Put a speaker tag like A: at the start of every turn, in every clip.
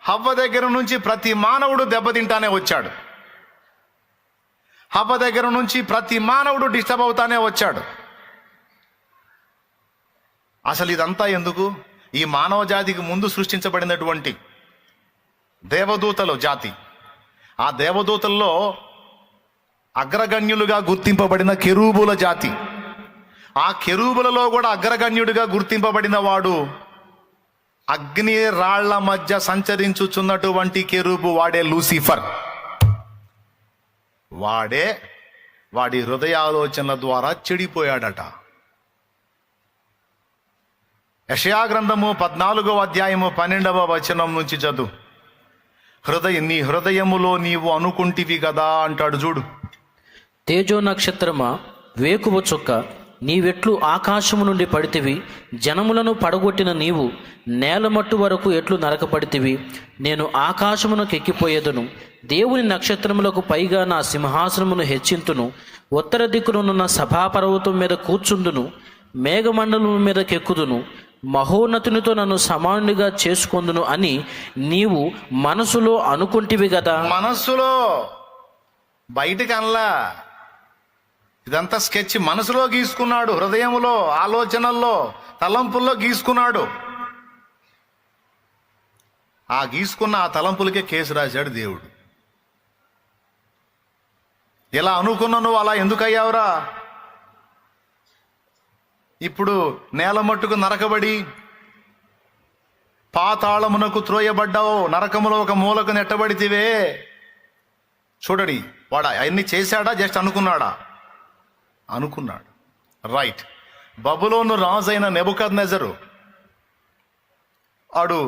A: హవ్వ దగ్గర నుంచి ప్రతి మానవుడు దెబ్బతింటానే వచ్చాడు. హవ్వ దగ్గర నుంచి ప్రతి మానవుడు డిస్టర్బ్ అవుతానే వచ్చాడు. అసలు ఇదంతా ఎందుకు? ఈ మానవ జాతికి ముందు సృష్టించబడినటువంటి దేవదూతలు జాతి, ఆ దేవదూతల్లో అగ్రగణ్యులుగా గుర్తింపబడిన కెరూబుల జాతి, ఆ కెరూబులలో కూడా అగ్రగణ్యుడిగా గుర్తింపబడిన వాడు అగ్ని రాళ్ల మధ్య సంచరించుచున్నటువంటి కెరూబు, వాడే లూసిఫర్. వాడి హృదయాలోచనల ద్వారా చెడిపోయాడట. యెషయా గ్రంథము 14వ అధ్యాయము 12వ వచనం నుంచి చదువు. నీ హృదయములో నీవు అనుకుంటివి కదా అంటాడు చూడు.
B: తేజో నక్షత్రమా, వేకువ చుక్క, నీవెట్లు ఆకాశము నుండి పడితివి. జనములను పడగొట్టిన నీవు నేలమట్టు వరకు ఎట్లు నరకపడితివి. నేను ఆకాశమునకు ఎక్కిపోయేదను, దేవుని నక్షత్రములకు పైగా నా సింహాసనమును హెచ్చింతును. ఉత్తర దిక్కునున్న సభాపర్వతం మీద కూర్చుందును, మేఘమండలం మీదకెక్కుదును, మహోన్నతునితో నన్ను సమానుడిగా చేసుకొందును అని నీవు మనసులో అనుకుంటివి కదా.
A: మనస్సులో, బయటికి అనలా. ఇదంతా స్కెచ్ మనసులో గీసుకున్నాడు, హృదయంలో, ఆలోచనల్లో, తలంపుల్లో గీసుకున్నాడు. ఆ గీసుకున్న ఆ తలంపులకే కేసు రాశాడు దేవుడు. ఇలా అనుకున్నా నువ్వు అలా ఎందుకు అయ్యావురా? ఇప్పుడు నేల మట్టుకు నరకబడి పాతాళమునకు త్రోయబడ్డావు, నరకములో ఒక మూలకు నెట్టబడితివే. చూడడి, వాడు అవన్నీ చేశాడా, జస్ట్ అనుకున్నాడా? అనుకున్నాడు. రైట్. బబులోను రాజైన నెబుకద్నెజరు వాడు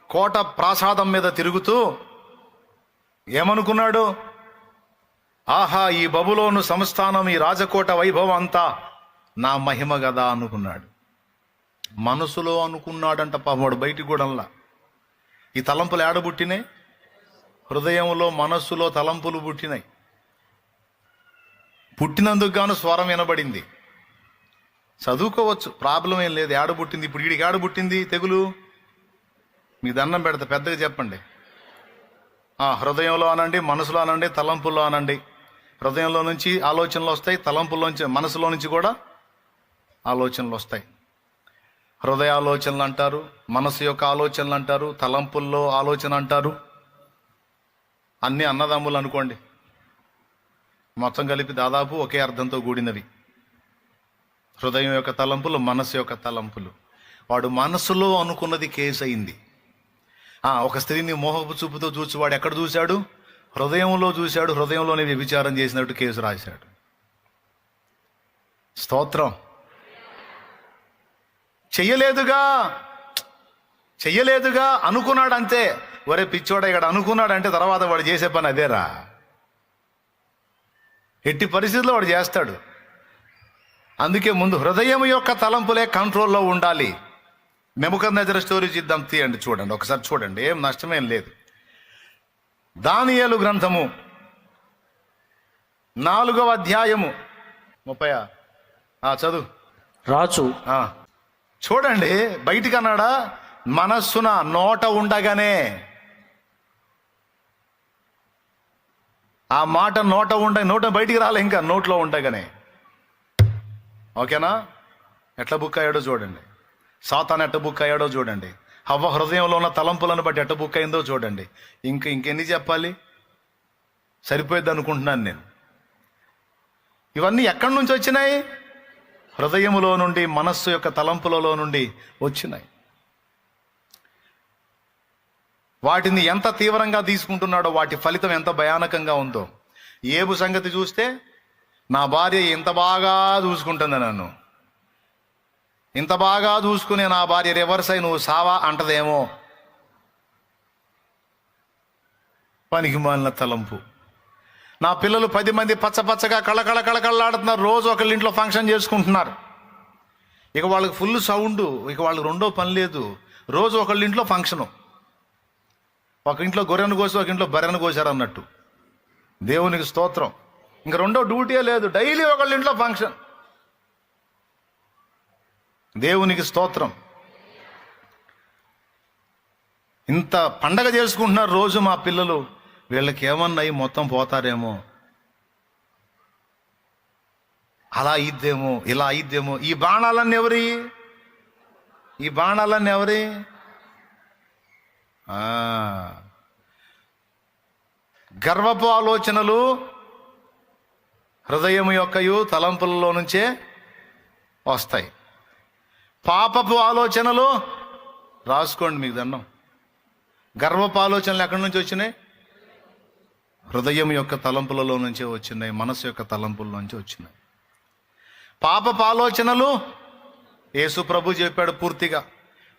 A: కోట ప్రాసాదం మీద తిరుగుతూ ఏమనుకున్నాడు? ఆహా, ఈ బబులోను సంస్థానం, ఈ రాజకోట వైభవం అంతా నా మహిమ కదా అనుకున్నాడు. మనసులో అనుకున్నాడంట. పాపడు బయటికి కూడా. ఈ తలంపులు ఏడబుట్టినాయి? హృదయంలో, మనస్సులో తలంపులు పుట్టినాయి. పుట్టినందుకు గాను స్వరం వినబడింది. చదువుకోవచ్చు, ప్రాబ్లం ఏం లేదు. ఏడబుట్టింది ఇప్పుడు? వీడికి ఏడబుట్టింది తెగులు? మీకు దండం పెడతా, పెద్దగా చెప్పండి. హృదయంలో అనండి, మనసులో అనండి, తలంపుల్లో అనండి. హృదయంలో నుంచి ఆలోచనలు వస్తాయి, తలంపుల్లోంచి, మనసులో నుంచి కూడా ఆలోచనలు వస్తాయి. హృదయాలోచనలు అంటారు, మనసు యొక్క ఆలోచనలు అంటారు, తలంపుల్లో ఆలోచన అంటారు. అన్నీ అన్నదమ్ములు అనుకోండి, మొత్తం కలిపి దాదాపు ఒకే అర్థంతో కూడినవి. హృదయం యొక్క తలంపులు, మనసు యొక్క తలంపులు. వాడు మనసులో అనుకున్నది కేసు అయింది. ఒక స్త్రీని మోహపు చూపుతో చూసి వాడు ఎక్కడ చూశాడు? హృదయంలో చూశాడు. హృదయంలోనే వ్యభిచారం చేసినట్టు కేసు రాశాడు. స్తోత్రం. చెయ్యలేదుగా అనుకున్నాడు అంతే. ఒరే పిచ్చోడ, ఇక్కడ అనుకున్నాడంటే తర్వాత వాడు చేసే పని అదేరా. ఎట్టి పరిస్థితుల్లో వాడు చేస్తాడు. అందుకే ముందు హృదయం యొక్క తలంపులే కంట్రోల్లో ఉండాలి. నెబుకద్నెజరు స్టోరీ చూద్దాం, తీయండి, చూడండి, ఒకసారి చూడండి, ఏం నష్టమేం లేదు. దానియేలు గ్రంథము 4వ అధ్యాయము 30. చదువు.
B: రాజు
A: చూడండి, బయటికి అన్నాడా? మనస్సున, నోట ఉండగానే. ఆ మాట నోట బయటికి రాలే, ఇంకా నోట్లో ఉండగానే. ఓకేనా? ఎట్లా బుక్ అయ్యాడో చూడండి. సాతాను ఎట్ట బుక్ అయ్యాడో చూడండి. హవ్వ హృదయంలో ఉన్న తలంపులను బట్టి ఎట్ట బుక్ అయిందో చూడండి. ఇంకెన్ని చెప్పాలి? సరిపోయింది అనుకుంటున్నాను నేను. ఇవన్నీ ఎక్కడి నుంచి వచ్చినాయి? హృదయములో నుండి, మనస్సు యొక్క తలంపులలో నుండి వచ్చినాయి. వాటిని ఎంత తీవ్రంగా తీసుకుంటున్నాడో, వాటి ఫలితం ఎంత భయానకంగా ఉందో. ఏబు సంగతి చూస్తే, నా భార్య ఇంత బాగా చూసుకుంటుంది, నన్ను ఇంత బాగా చూసుకునే నా భార్య రివర్స్ అయి నువ్వు సావా అంటదేమో. పనికి మాలిన తలంపు. నా పిల్లలు 10 మంది పచ్చపచ్చగా కళకళలాడుతున్నారు, రోజు ఒకళ్ళ ఇంట్లో ఫంక్షన్ చేసుకుంటున్నారు. ఇక వాళ్ళకి ఫుల్ సౌండ్, ఇక వాళ్ళకి రెండో పని లేదు. రోజు ఒకళ్ళ ఇంట్లో ఫంక్షను. ఒక ఇంట్లో గొర్రెను కోసి ఒక ఇంట్లో బర్రెను కోసారు అన్నట్టు. దేవునికి స్తోత్రం. ఇంక రెండో డ్యూటీ లేదు, డైలీ ఒకళ్ళ ఇంట్లో ఫంక్షన్. దేవునికి స్తోత్రం. ఇంత పండగ చేసుకుంటున్నారు రోజు మా పిల్లలు, వీళ్ళకి ఏమన్నాయి మొత్తం పోతారేమో, అలా అయిద్దేమో, ఇలా అయిద్దేమో. ఈ బాణాలన్నీ ఎవరి? గర్వపు ఆలోచనలు హృదయం యొక్కయు తలంపులలో నుంచే వస్తాయి. పాపపు ఆలోచనలు, రాసుకోండి మీకు దండం, గర్వపు ఆలోచనలు ఎక్కడి నుంచి వచ్చినాయి? హృదయం యొక్క తలంపులలో నుంచే వచ్చినాయి, మనసు యొక్క తలంపుల నుంచి వచ్చినాయి. పాపపు ఆలోచనలు యేసు ప్రభు చెప్పాడు పూర్తిగా.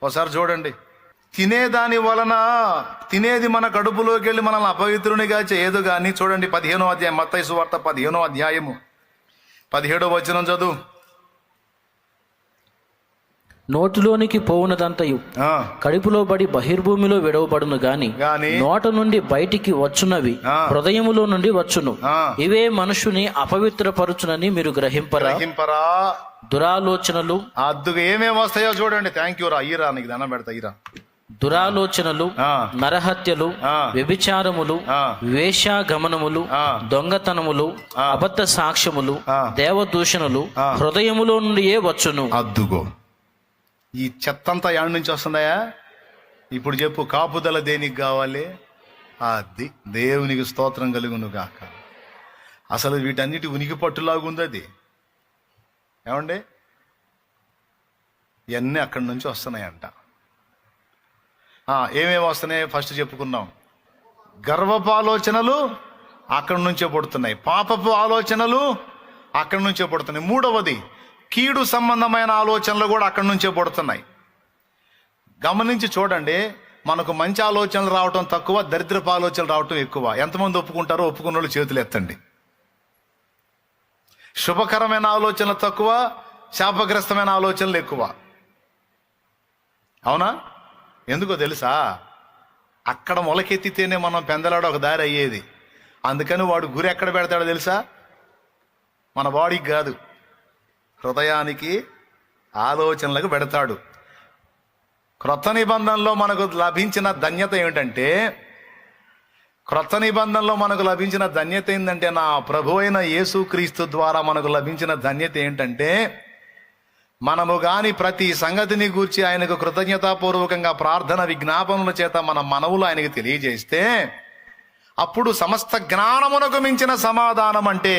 A: ఒకసారి చూడండి, తినేదాని వలన, తినేది మన కడుపులోకి వెళ్ళి మనల్ని అపవిత్రునిగా చేయదు కానీ. చూడండి 15వ అధ్యాయం, మత్తయి సువార్త 15వ అధ్యాయము 17వ వచనం చదువు.
B: నోటిలోనికి పోవునదంతయు కడుపులో బడి బహిర్భూమిలో విడవబడును గాని నోట నుండి బయటికి వచ్చునవి హృదయములో నుండి వచ్చును, ఇవే మనుషుని అపవిత్రపరచునని మీరు గ్రహింపరా? దురాలోచనలు, అద్దుగా ఏమేమి వస్తాయో చూడండి. థ్యాంక్ యూ రా, అయ్యిరా, నీకు దండం పెడతా, అయ్యిరా. దురాలోచనలు, నరహత్యలు, వ్యభిచారములు, వేశ్యాగమనములు, దొంగతనములు, అబద్ధ సాక్ష్యములు, దేవదూషణలు హృదయములో నుండియే వచ్చును.
A: అద్దుగో, ఈ చెత్తంతా యాడ్ నుంచి వస్తుందయా? ఇప్పుడు చెప్పు, కాపుదల దేనికి కావాలి? అది దేవునికి స్తోత్రం కలుగును గాక. అసలు వీటన్నిటి ఉనికి పట్టులాగుంది అది. ఏమండి, ఇవన్నీ అక్కడి నుంచి వస్తున్నాయంట. ఏమేమి వస్తున్నాయి ఫస్ట్ చెప్పుకున్నాం. గర్వపు ఆలోచనలు అక్కడి నుంచే పుడుతున్నాయి, పాపపు ఆలోచనలు అక్కడి నుంచే పుడుతున్నాయి. మూడవది, కీడు సంబంధమైన ఆలోచనలు కూడా అక్కడి నుంచే పుడుతున్నాయి. గమనించి చూడండి, మనకు మంచి ఆలోచనలు రావటం తక్కువ, దరిద్రపు ఆలోచనలు రావటం ఎక్కువ. ఎంతమంది ఒప్పుకుంటారో ఒప్పుకున్న వాళ్ళు చేతులు ఎత్తండి. శుభకరమైన ఆలోచనలు తక్కువ, శాపగ్రస్తమైన ఆలోచనలు ఎక్కువ. అవునా? ఎందుకో తెలుసా? అక్కడ మొలకెత్తితేనే మనం పెందలాడు ఒక దారి అయ్యేది. అందుకని వాడు గురి ఎక్కడ పెడతాడో తెలుసా? మన బాడీకి కాదు, హృదయానికి, ఆలోచనలకు పెడతాడు. క్రొత్త నిబంధనలో మనకు లభించిన ధన్యత ఏమిటంటే, నా ప్రభు అయిన యేసుక్రీస్తు ద్వారా మనకు లభించిన ధన్యత ఏంటంటే, మనము గాని ప్రతి సంగతిని గూర్చి ఆయనకు కృతజ్ఞతాపూర్వకంగా ప్రార్థన విజ్ఞాపనల చేత మన మనవులు ఆయనకు తెలియజేస్తే, అప్పుడు సమస్త జ్ఞానమునకు మించిన సమాధానం అంటే,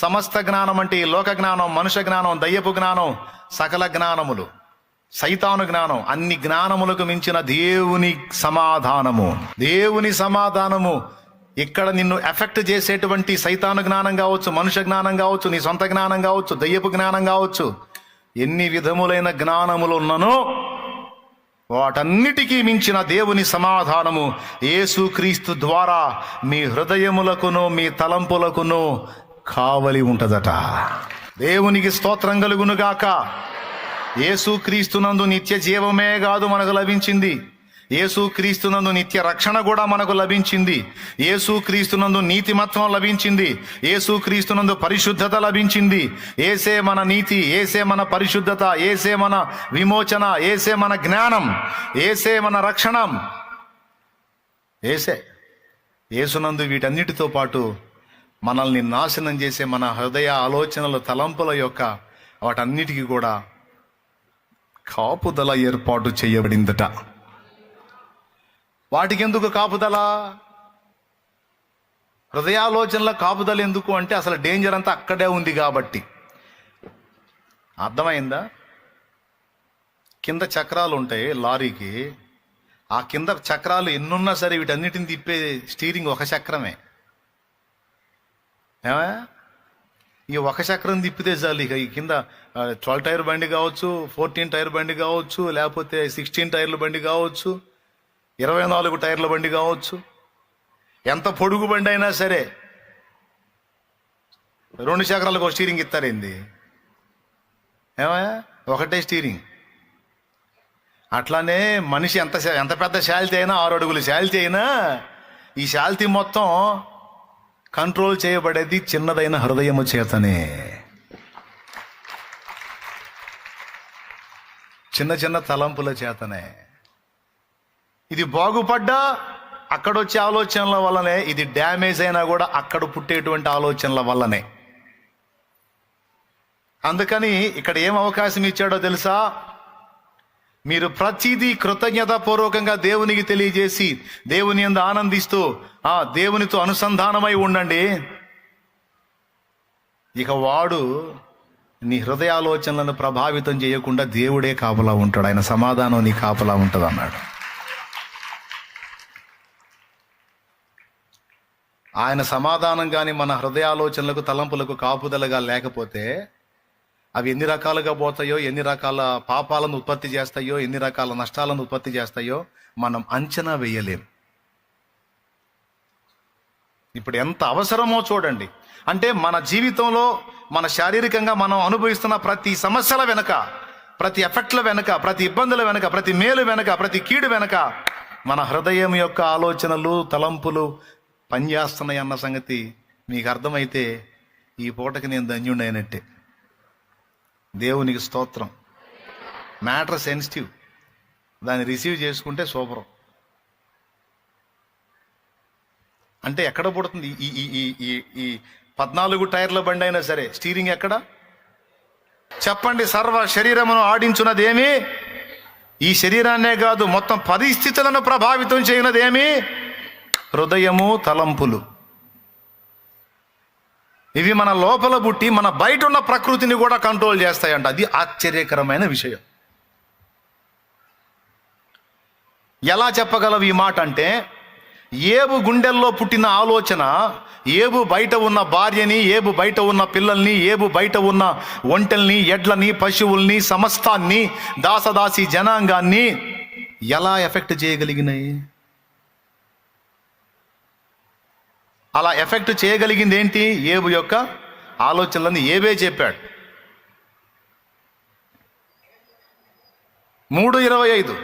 A: సమస్త జ్ఞానం అంటే ఈ లోక జ్ఞానం, మనుష్య జ్ఞానం, దయ్యపు జ్ఞానం, సకల జ్ఞానములు, సైతాను జ్ఞానం, అన్ని జ్ఞానములకు మించిన దేవుని సమాధానము ఇక్కడ నిన్ను ఎఫెక్ట్ చేసేటువంటి సైతాను జ్ఞానం కావచ్చు, మనుష్య జ్ఞానం కావచ్చు, నీ సొంత జ్ఞానం కావచ్చు, దయ్యపు జ్ఞానం కావచ్చు, ఎన్ని విధములైన జ్ఞానములు ఉన్ననో వాటన్నిటికీ మించిన దేవుని సమాధానము యేసుక్రీస్తు ద్వారా మీ హృదయములకును మీ తలంపులకును కావలి ఉంటదట. దేవునికి స్తోత్రం కలుగునుగాక. యేసుక్రీస్తునందు నిత్య జీవమే కాదు మనకు లభించింది, యేసుక్రీస్తునందు నిత్య రక్షణ కూడా మనకు లభించింది, యేసుక్రీస్తునందు నీతిమత్వం లభించింది, యేసుక్రీస్తునందు పరిశుద్ధత లభించింది. ఏసే మన నీతి, ఏసే మన పరిశుద్ధత, ఏసే మన విమోచన, ఏసే మన జ్ఞానం, ఏసే మన రక్షణం. యేసునందు వీటన్నిటితో పాటు మనల్ని నాశనం చేసే మన హృదయ ఆలోచనలు, తలంపుల యొక్క వాటన్నిటికీ కూడా కాపుదల ఏర్పాటు చేయబడిందట. వాటికి ఎందుకు కాపుదల? హృదయాలోచనల కాపుదల ఎందుకు అంటే, అసలు డేంజర్ అంతా అక్కడే ఉంది కాబట్టి. అర్థమైందా? కింద చక్రాలు ఉంటాయి లారీకి, ఆ కింద చక్రాలు ఎన్నున్నా సరే వీటన్నిటిని తిప్పే స్టీరింగ్ ఒక చక్రమే. ఈ ఒక చక్రం తిప్పితే చాలు. ఇక ఈ కింద 12 టైర్ బండి కావచ్చు, 14 టైర్ బండి కావచ్చు, లేకపోతే 16 టైర్ల బండి కావచ్చు, 24 టైర్ల బండి కావచ్చు, ఎంత పొడుగు బండి అయినా సరే 2 చక్రాలకు స్టీరింగ్ ఇస్తారేంది? ఒకటే స్టీరింగ్. అట్లానే మనిషి ఎంత పెద్ద శాల్తీ అయినా, 6 అడుగుల శాల్తీ అయినా, ఈ శాల్తీ మొత్తం కంట్రోల్ చేయబడేది చిన్నదైన హృదయము చేతనే. చిన్న చిన్న తలంపుల చేతనే. ఇది బాగుపడ్డా అక్కడొచ్చే ఆలోచనల వల్లనే, ఇది డ్యామేజ్ అయినా కూడా అక్కడ పుట్టేటువంటి ఆలోచనల వల్లనే. అందుకని ఇక్కడ ఏం అవకాశం ఇచ్చాడో తెలుసా? మీరు ప్రతిదీ కృతజ్ఞతాపూర్వకంగా దేవునికి తెలియజేసి దేవుని యందు ఆనందిస్తూ దేవునితో అనుసంధానమై ఉండండి. ఇక వాడు నీ హృదయాలోచనలను ప్రభావితం చేయకుండా దేవుడే కాపలా ఉంటాడు. ఆయన సమాధానం నీ కాపలా ఉంటుంది అన్నాడు. ఆయన సమాధానం కానీ మన హృదయాలోచనలకు తలంపులకు కాపుదలగా లేకపోతే అవి ఎన్ని రకాలుగా పోతాయో, ఎన్ని రకాల పాపాలను ఉత్పత్తి చేస్తాయో, ఎన్ని రకాల నష్టాలను ఉత్పత్తి చేస్తాయో మనం అంచనా వేయలేం. ఇప్పుడు ఎంత అవసరమో చూడండి. అంటే మన జీవితంలో మన శారీరకంగా మనం అనుభవిస్తున్న ప్రతి సమస్యల వెనుక, ప్రతి ఎఫెక్ట్ల వెనుక, ప్రతి ఇబ్బందుల వెనుక, ప్రతి మేలు వెనుక, ప్రతి కీడు వెనుక మన హృదయం యొక్క ఆలోచనలు, తలంపులు పనిచేస్తున్నాయి అన్న సంగతి మీకు అర్థమైతే ఈ పూటకి నేను ధన్యుడైనట్టే. దేవునికి స్తోత్రం. మ్యాటర్ సెన్సిటివ్, దాన్ని రిసీవ్ చేసుకుంటే సూపరం. అంటే ఎక్కడ పుడుతుంది ఈ 14 టైర్ల బండి అయినా సరే స్టీరింగ్ ఎక్కడ? చెప్పండి. సర్వ శరీరమును ఆడించున్నదేమి? ఈ శరీరాన్నే కాదు, మొత్తం పరిస్థితులను ప్రభావితం చేయనదేమి? హృదయము, తలంపులు. ఇవి మన లోపల పుట్టి మన బయట ఉన్న ప్రకృతిని కూడా కంట్రోల్ చేస్తాయంట. అది ఆశ్చర్యకరమైన విషయం. ఎలా చెప్పగలవు ఈ మాట అంటే, ఏబు గుండెల్లో పుట్టిన ఆలోచన, ఏబు బయట ఉన్న భార్యని, ఏబు బయట ఉన్న పిల్లల్ని, ఏబు బయట ఉన్న ఒంటెల్ని, ఎడ్లని, పశువుల్ని, సమస్తాన్ని, దాసదాసి జనాంగాన్ని ఎలా ఎఫెక్ట్ చేయగలిగినాయి? అలా ఎఫెక్ట్ చేయగలిగింది ఏంటి? ఏబు యొక్క ఆలోచనలని ఏబే చెప్పాడు. 3:25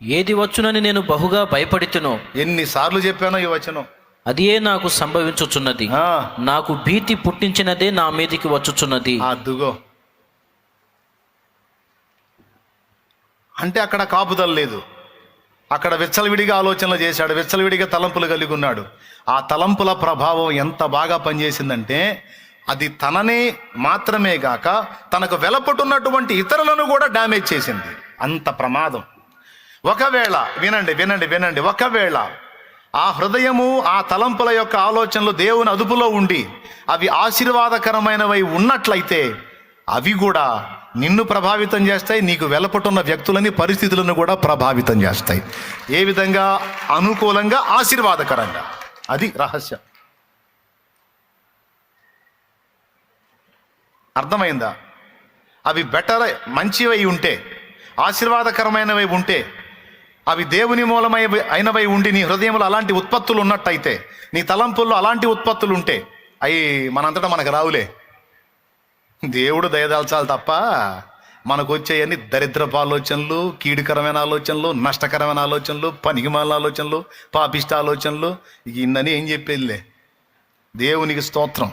B: ఏది వచ్చునని నేను బహుగా భయపడితునో.
A: ఎన్నిసార్లు చెప్పానో ఈ వచనం.
B: అదియే నాకు సంభవించుచున్నది. నాకు భీతి పుట్టించినదే నా మీదికి వచ్చుచున్నది.
A: అదుగో. అంటే అక్కడ కాపుదల లేదు. అక్కడ విచ్చలవిడిగా ఆలోచనలు చేశాడు, విచ్చలవిడిగా తలంపులు కలిగి ఉన్నాడు. ఆ తలంపుల ప్రభావం ఎంత బాగా పనిచేసిందంటే అది తనని మాత్రమే గాక తనకు వెలపట్టున్నటువంటి ఇతరులను కూడా డ్యామేజ్ చేసింది. అంత ప్రమాదం. ఒకవేళ వినండి, ఒకవేళ ఆ హృదయము, ఆ తలంపుల యొక్క ఆలోచనలు దేవుని అదుపులో ఉండి అవి ఆశీర్వాదకరమైనవి ఉన్నట్లయితే అవి కూడా నిన్ను ప్రభావితం చేస్తాయి, నీకు వెలపట్టున్న వ్యక్తులని, పరిస్థితులను కూడా ప్రభావితం చేస్తాయి. ఏ విధంగా? అనుకూలంగా, ఆశీర్వాదకరంగా. అది రహస్యం. అర్థమైందా? అవి బెటర్, మంచివై ఉంటే, ఆశీర్వాదకరమైనవి ఉంటే, అవి దేవుని మూలమై అయినవై ఉండి నీ హృదయంలో అలాంటి ఉత్పత్తులు ఉన్నట్టయితే, నీ తలంపుల్లో అలాంటి ఉత్పత్తులు ఉంటే, అవి మనంతటా మనకు రావులే. దేవుడు దయదాల్చాలి తప్ప మనకు వచ్చేయన్ని దరిద్రపు ఆలోచనలు, కీడుకరమైన ఆలోచనలు, నష్టకరమైన ఆలోచనలు, పనికిమాలిన ఆలోచనలు, పాపిష్ట ఆలోచనలు, ఇన్నని ఏం చెప్పేదిలే. దేవునికి స్తోత్రం.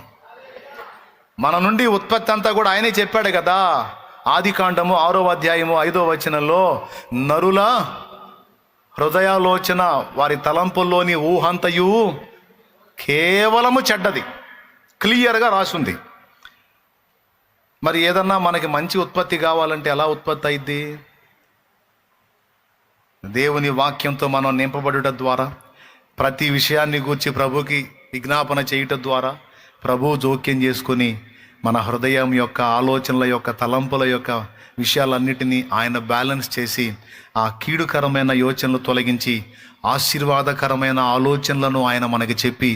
A: మన నుండి ఉత్పత్తి అంతా కూడా ఆయనే చెప్పాడు కదా. ఆదికాండము 6వ అధ్యాయము 5వ వచనంలో నరుల హృదయాలోచన, వారి తలంపుల్లోని ఊహంతయు కేవలము చెడ్డది. క్లియర్గా రాసుంది. మరి ఏదన్నా మనకి మంచి ఉత్పత్తి కావాలంటే ఎలా ఉత్పత్తి అయింది? దేవుని వాక్యంతో మనం నింపబడుట ద్వారా, ప్రతి విషయాన్ని గూర్చి ప్రభుకి విజ్ఞాపన చేయటం ద్వారా ప్రభు జోక్యం చేసుకొని మన హృదయం యొక్క ఆలోచనల యొక్క తలంపుల యొక్క విషయాలన్నిటినీ ఆయన బ్యాలెన్స్ చేసి ఆ కీడుకరమైన యోచనలు తొలగించి ఆశీర్వాదకరమైన ఆలోచనలను ఆయన మనకి చెప్పి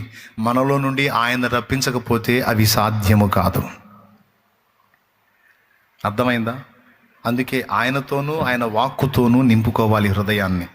A: మనలో నుండి ఆయన రప్పించకపోతే అవి సాధ్యము కాదు. అర్థమైందా? అందుకే ఆయనతోనూ ఆయన వాక్కుతోనూ నింపుకోవాలి హృదయాన్ని.